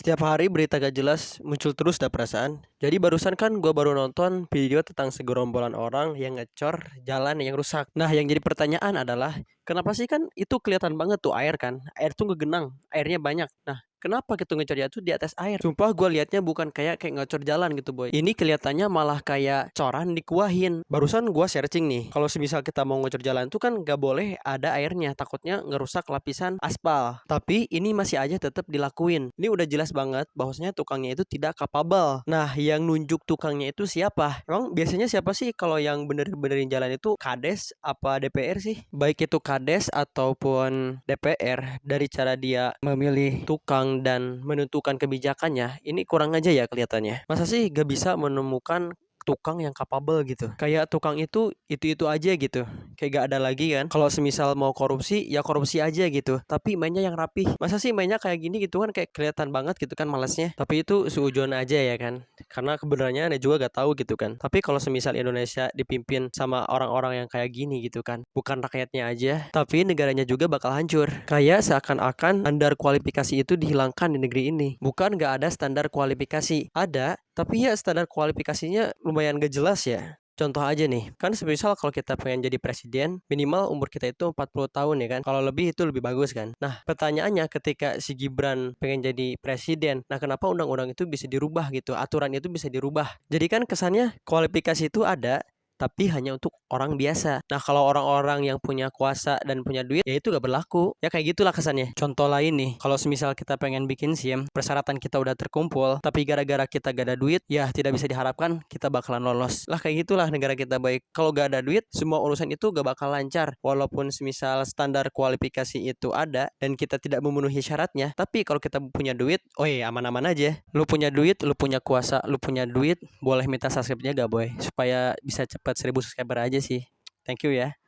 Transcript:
Setiap hari berita gak jelas muncul terus dah perasaan. Jadi barusan kan gua baru nonton video tentang segerombolan orang yang ngecor jalan yang rusak. Nah, yang jadi pertanyaan adalah kenapa sih kan itu kelihatan banget tuh air kan? Air tuh ngegenang, airnya banyak. Nah, kenapa gitu ngecornya tuh di atas air? Sumpah gua liatnya bukan kayak ngecor jalan gitu, boy. Ini kelihatannya malah kayak coran dikuahin. Barusan gua searching nih. Kalau semisal kita mau ngecor jalan tuh kan gak boleh ada airnya, takutnya ngerusak lapisan aspal. Tapi ini masih aja tetap dilakuin. Ini udah jelas banget bahwasanya tukangnya itu tidak capable. Nah, yang nunjuk tukangnya itu siapa? Emang biasanya siapa sih kalau yang benerin jalan itu Kades apa DPR sih? Baik itu Kades ataupun DPR, dari cara dia memilih tukang dan menentukan kebijakannya, ini kurang aja ya kelihatannya. Masa sih gak bisa menemukan tukang yang capable gitu? Kayak tukang itu aja gitu. Kayak gak ada lagi kan. Kalau semisal mau korupsi ya korupsi aja gitu, tapi mainnya yang rapih. Masa sih mainnya kayak gini gitu kan, kayak kelihatan banget gitu kan malesnya. Tapi itu seujon aja ya kan, karena kebenarannya anda juga gak tahu gitu kan. Tapi kalau semisal Indonesia dipimpin sama orang-orang yang kayak gini gitu kan, bukan rakyatnya aja tapi negaranya juga bakal hancur. Kayak seakan-akan standar kualifikasi itu dihilangkan di negeri ini. Bukan gak ada standar kualifikasi, ada, tapi ya standar kualifikasinya lumayan gak jelas ya. Contoh aja nih, kan semisal kalau kita pengen jadi presiden, minimal umur kita itu 40 tahun ya kan. Kalau lebih itu lebih bagus kan. Nah, pertanyaannya ketika si Gibran pengen jadi presiden, nah kenapa undang-undang itu bisa dirubah gitu, aturan itu bisa dirubah. Jadi kan kesannya kualifikasi itu ada, tapi hanya untuk orang biasa. Nah, kalau orang-orang yang punya kuasa dan punya duit, ya itu gak berlaku. Ya kayak gitulah kesannya. Contoh lain nih, kalau semisal kita pengen bikin SIM, persyaratan kita udah terkumpul, tapi gara-gara kita gak ada duit, ya tidak bisa diharapkan kita bakalan lolos. Lah kayak gitulah negara kita baik. Kalau gak ada duit, semua urusan itu gak bakal lancar. Walaupun semisal standar kualifikasi itu ada dan kita tidak memenuhi syaratnya, tapi kalau kita punya duit, oh iya aman-aman aja. Lu punya duit, lu punya kuasa, lu punya duit, boleh minta subscribe-nya gak boy? Supaya bisa cepat 1000 subscriber aja sih. Thank you ya.